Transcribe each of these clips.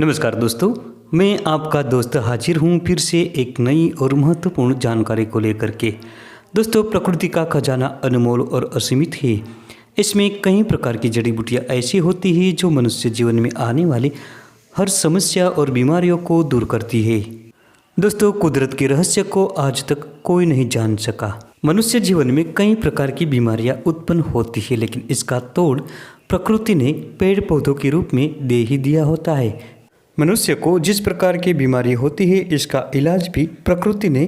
नमस्कार दोस्तों, मैं आपका दोस्त हाजिर हूँ फिर से एक नई और महत्वपूर्ण जानकारी को लेकर के। दोस्तों, प्रकृति का खजाना अनमोल और असीमित है। इसमें कई प्रकार की जड़ी बूटियाँ ऐसी होती हैं जो मनुष्य जीवन में आने वाली हर समस्या और बीमारियों को दूर करती है। दोस्तों, कुदरत के रहस्य को आज तक कोई नहीं जान सका। मनुष्य जीवन में कई प्रकार की बीमारियां उत्पन्न होती है, लेकिन इसका तोड़ प्रकृति ने पेड़ पौधों के रूप में दे ही दिया होता है। मनुष्य को जिस प्रकार की बीमारी होती है, इसका इलाज भी प्रकृति ने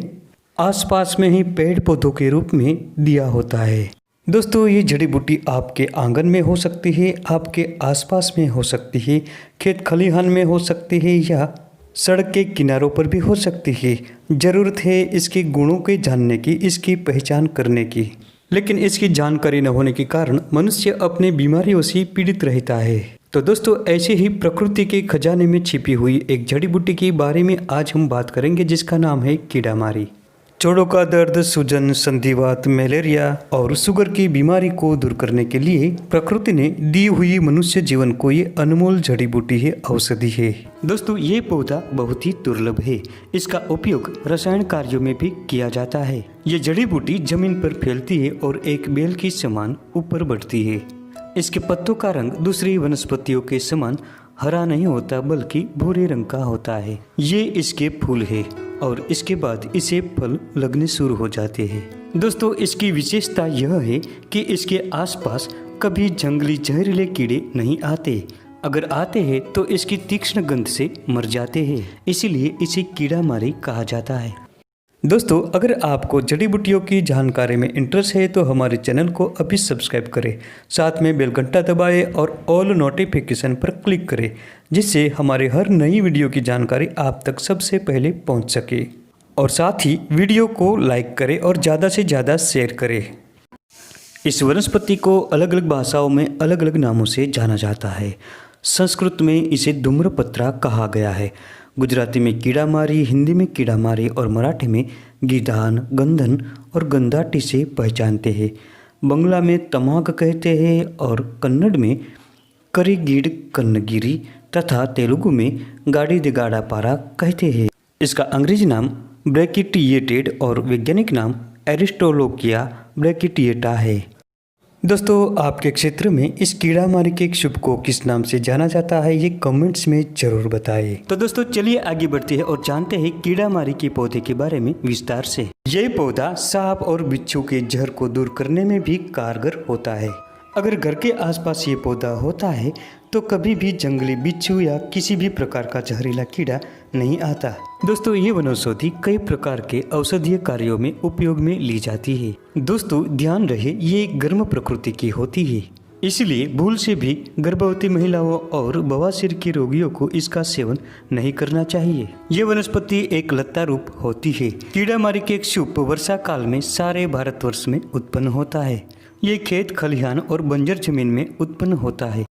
आसपास में ही पेड़ पौधों के रूप में दिया होता है। दोस्तों, ये जड़ी बूटी आपके आंगन में हो सकती है, आपके आसपास में हो सकती है, खेत खलिहान में हो सकती है या सड़क के किनारों पर भी हो सकती है। ज़रूरत है इसके गुणों के जानने की, इसकी पहचान करने की। लेकिन इसकी जानकारी न होने के कारण मनुष्य अपने बीमारियों से पीड़ित रहता है। तो दोस्तों, ऐसे ही प्रकृति के खजाने में छिपी हुई एक जड़ी बूटी के बारे में आज हम बात करेंगे, जिसका नाम है कीड़ामारी। जोड़ों का दर्द, सूजन, संधिवात, मलेरिया और शुगर की बीमारी को दूर करने के लिए प्रकृति ने दी हुई मनुष्य जीवन को ये अनमोल जड़ी बूटी है, औषधि है। दोस्तों, ये पौधा बहुत ही दुर्लभ है। इसका उपयोग रसायन कार्यों में भी किया जाता है। ये जड़ी बूटी जमीन पर फैलती है और एक बेल के समान ऊपर बढ़ती है। इसके पत्तों का रंग दूसरी वनस्पतियों के समान हरा नहीं होता, बल्कि भूरे रंग का होता है। ये इसके फूल है और इसके बाद इसे फल लगने शुरू हो जाते हैं। दोस्तों, इसकी विशेषता यह है कि इसके आसपास कभी जंगली जहरीले कीड़े नहीं आते। अगर आते हैं तो इसकी तीक्ष्ण गंध से मर जाते हैं, इसीलिए इसे कीड़ामारी कहा जाता है। दोस्तों, अगर आपको जड़ी बूटियों की जानकारी में इंटरेस्ट है तो हमारे चैनल को अभी सब्सक्राइब करें, साथ में बेल घंटा दबाएं और ऑल नोटिफिकेशन पर क्लिक करें, जिससे हमारे हर नई वीडियो की जानकारी आप तक सबसे पहले पहुंच सके। और साथ ही वीडियो को लाइक करें और ज़्यादा से ज़्यादा शेयर करें। इस वनस्पति को अलग अलग भाषाओं में अलग अलग नामों से जाना जाता है। संस्कृत में इसे धूम्रपत्रा कहा गया है, गुजराती में कीड़ामारी, हिंदी में कीड़ामारी और मराठी में गीधान, गंधन और गंधाटी से पहचानते हैं। बंगला में तमाग कहते हैं और कन्नड़ में करीगीड़ कन्नगिरी तथा तेलुगु में गाड़ी दिगाड़ा पारा कहते हैं। इसका अंग्रेजी नाम ब्रैकिटिएटेड और वैज्ञानिक नाम एरिस्टोलोकिया ब्रैकिटिएटा है। दोस्तों, आपके क्षेत्र में इस कीड़ामारी के शुभ को किस नाम से जाना जाता है, ये कमेंट्स में जरूर बताएं। तो दोस्तों, चलिए आगे बढ़ते हैं और जानते हैं कीड़ामारी के पौधे के बारे में विस्तार से। ये पौधा सांप और बिच्छू के जहर को दूर करने में भी कारगर होता है। अगर घर के आसपास ये पौधा होता है तो कभी भी जंगली बिच्छू या किसी भी प्रकार का जहरीला कीड़ा नहीं आता। दोस्तों, ये वनौषधि कई प्रकार के औषधीय कार्यों में उपयोग में ली जाती है। दोस्तों, ध्यान रहे ये गर्म प्रकृति की होती है, इसलिए भूल से भी गर्भवती महिलाओं और बवासीर के रोगियों को इसका सेवन नहीं करना चाहिए। ये वनस्पति एक लता रूप होती है। कीड़ामारी के शुभ वर्षा काल में सारे भारतवर्ष में उत्पन्न होता है। ये खेत खलिहान और बंजर जमीन में उत्पन्न होता है।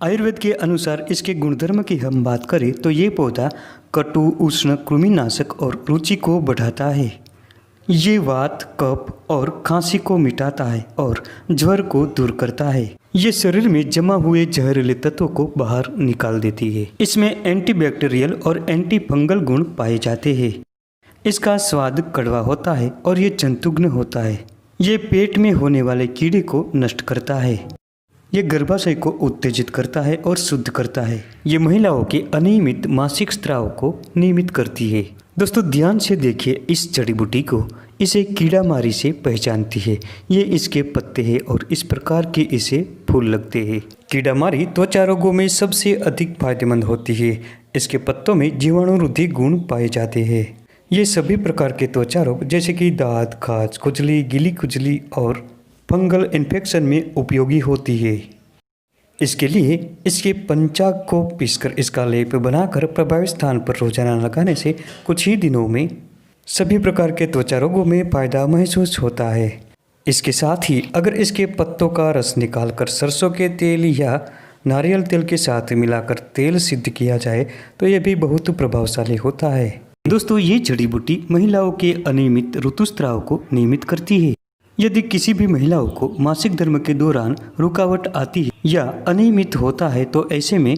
आयुर्वेद के अनुसार इसके गुणधर्म की हम बात करें तो ये पौधा कटु, उष्ण, कृमिनाशक और रुचि को बढ़ाता है। ये वात, कफ और खांसी को मिटाता है और ज्वर को दूर करता है। ये शरीर में जमा हुए जहरीले तत्वों को बाहर निकाल देती है। इसमें एंटीबैक्टीरियल और एंटी फंगल गुण पाए जाते हैं। इसका स्वाद कड़वा होता है और ये जंतुघ्न होता है। ये पेट में होने वाले कीड़े को नष्ट करता है। ये गर्भाशय को उत्तेजित करता है और शुद्ध करता है। ये महिलाओं के अनियमित मासिक स्राव को नियमित करती है। दोस्तों, ध्यान से देखिए इस जड़ी बूटी को, इसे कीड़ामारी से पहचानती है। ये इसके पत्ते हैं और इस प्रकार के इसे फूल लगते हैं। कीड़ामारी त्वचा रोगों में सबसे अधिक फायदेमंद होती है। इसके पत्तों में जीवाणुरोधी गुण पाए जाते हैं। ये सभी प्रकार के त्वचा रोग जैसे कि दाद, खाज, खुजली, गीली खुजली और फंगल इन्फेक्शन में उपयोगी होती है। इसके लिए इसके पंचांग को पीसकर इसका लेप बनाकर प्रभावित स्थान पर रोजाना लगाने से कुछ ही दिनों में सभी प्रकार के त्वचा रोगों में फायदा महसूस होता है। इसके साथ ही अगर इसके पत्तों का रस निकालकर सरसों के तेल या नारियल तेल के साथ मिलाकर तेल सिद्ध किया जाए तो यह भी बहुत प्रभावशाली होता है। दोस्तों, ये जड़ी बूटी महिलाओं के अनियमित ऋतुस्राव को नियमित करती है। यदि किसी भी महिलाओं को मासिक धर्म के दौरान रुकावट आती है या अनियमित होता है तो ऐसे में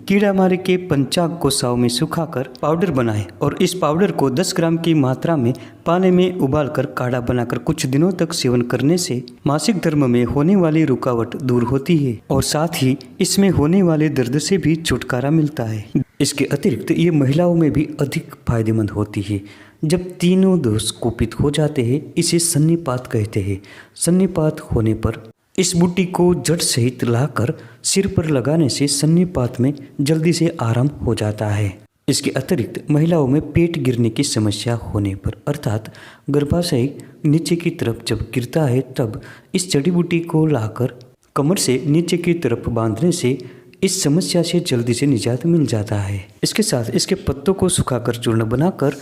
कीड़ा मारे के पंचांग को साव में सुखाकर पाउडर बनाएं और इस पाउडर को 10 ग्राम की मात्रा में पानी में उबालकर काढ़ा बनाकर कुछ दिनों तक सेवन करने से मासिक धर्म में होने वाली रुकावट दूर होती है और साथ ही इसमें होने वाले दर्द से भी छुटकारा मिलता है। इसके अतिरिक्त ये महिलाओं में भी अधिक फायदेमंद होती है। जब तीनों दोष कुपित हो जाते हैं इसे सन्निपात कहते हैं। सन्निपात होने पर इस बूटी को जड़ सहित लाकर सिर पर लगाने से सन्निपात में जल्दी से आराम हो जाता है। इसके अतिरिक्त महिलाओं में पेट गिरने की समस्या होने पर अर्थात गर्भाशय नीचे की तरफ जब गिरता है तब इस जड़ी बूटी को लाकर कमर से नीचे की तरफ बांधने से इस समस्या से जल्दी से निजात मिल जाता है। इसके साथ इसके पत्तों को सुखाकर चूर्ण बनाकर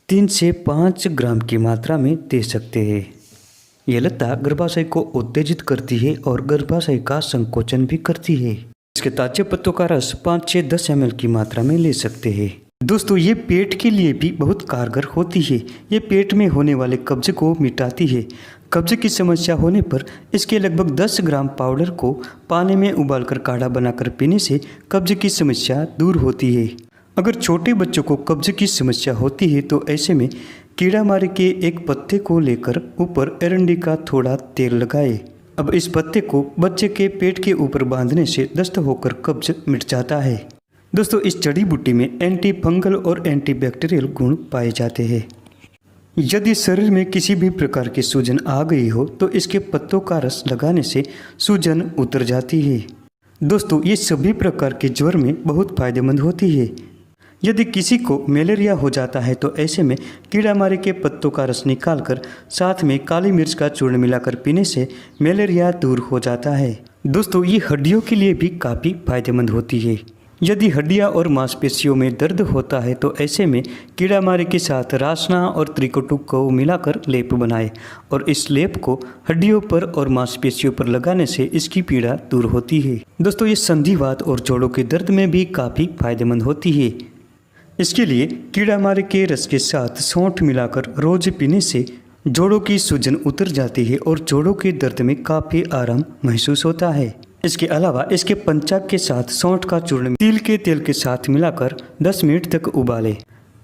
3 से 5 ग्राम की मात्रा में दे सकते हैं। यह लता गर्भाशय को उत्तेजित करती है और गर्भाशय का संकोचन भी करती है। इसके ताजे पत्तों का रस 5 से 10 ml की मात्रा में ले सकते हैं। दोस्तों ये पेट के लिए भी बहुत कारगर होती है। ये पेट में होने वाले कब्ज को मिटाती है। कब्ज की समस्या होने पर इसके लगभग 10 ग्राम पाउडर को पानी में उबालकर काढ़ा बनाकर पीने से कब्ज की समस्या दूर होती है। अगर छोटे बच्चों को कब्ज की समस्या होती है तो ऐसे में कीड़ा मारे के एक पत्ते को लेकर ऊपर एरंडी का थोड़ा तेल लगाए। अब इस पत्ते को बच्चे के पेट के ऊपर बांधने से दस्त होकर कब्ज मिट जाता है। दोस्तों इस जड़ी बूटी में एंटी फंगल और एंटी बैक्टीरियल गुण पाए जाते हैं। यदि शरीर में किसी भी प्रकार की सूजन आ गई हो तो इसके पत्तों का रस लगाने से सूजन उतर जाती है। दोस्तों ये सभी प्रकार के ज्वर में बहुत फायदेमंद होती है। यदि किसी को मलेरिया हो जाता है तो ऐसे में कीड़ा मारे के पत्तों का रस निकालकर साथ में काली मिर्च का चूर्ण मिलाकर पीने से मलेरिया दूर हो जाता है। दोस्तों ये हड्डियों के लिए भी काफ़ी फायदेमंद होती है। यदि हड्डियां और मांसपेशियों में दर्द होता है तो ऐसे में कीड़ा मारे के साथ रासना और त्रिकटु को मिलाकर लेप बनाएं और इस लेप को हड्डियों पर और मांसपेशियों पर लगाने से इसकी पीड़ा दूर होती है। दोस्तों ये संधिवात और जोड़ों के दर्द में भी काफ़ी फायदेमंद होती है। इसके लिए कीड़ा मारे के रस के साथ सौंठ मिलाकर रोज पीने से जोड़ों की सूजन उतर जाती है और जोड़ों के दर्द में काफ़ी आराम महसूस होता है। इसके अलावा इसके पंचांग के साथ सौंठ का चूर्ण तिल के तेल के साथ मिलाकर 10 मिनट तक उबालें।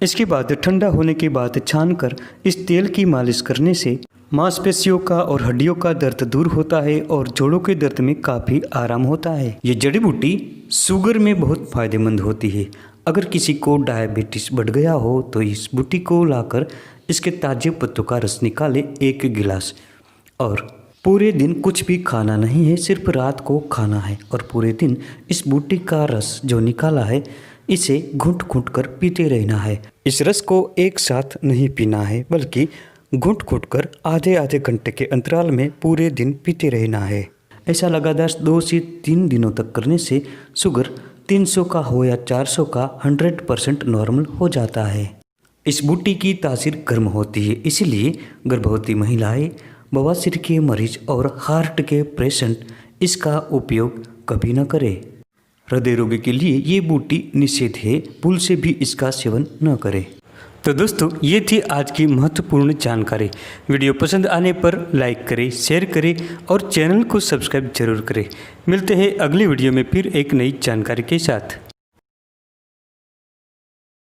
इसके बाद ठंडा होने के बाद छानकर इस तेल की मालिश करने से मांसपेशियों का और हड्डियों का दर्द दूर होता है और जोड़ों के दर्द में काफ़ी आराम होता है। ये जड़ी बूटी शुगर में बहुत फायदेमंद होती है। अगर किसी को डायबिटीज बढ़ गया हो तो इस बूटी को लाकर इसके ताजे पत्तों का रस निकाले 1 गिलास और पूरे दिन कुछ भी खाना नहीं है, सिर्फ रात को खाना है और पूरे दिन इस बूटी का रस जो निकाला है इसे घुट घुट कर पीते रहना है। इस रस को एक साथ नहीं पीना है बल्कि घुट घुट कर आधे आधे घंटे के अंतराल में पूरे दिन पीते रहना है। ऐसा लगातार 2 से 3 दिनों तक करने से शुगर 300 का हो या 400 का 100% नॉर्मल हो जाता है। इस बूटी की तासीर गर्म होती है, इसलिए गर्भवती महिलाएं, बवासीर के मरीज और हार्ट के पेशेंट इसका उपयोग कभी न करें। हृदय रोगी के लिए ये बूटी निषेध है, भूल से भी इसका सेवन न करें। तो दोस्तों ये थी आज की महत्वपूर्ण जानकारी। वीडियो पसंद आने पर लाइक करें, शेयर करें और चैनल को सब्सक्राइब जरूर करें। मिलते हैं अगली वीडियो में फिर एक नई जानकारी के साथ।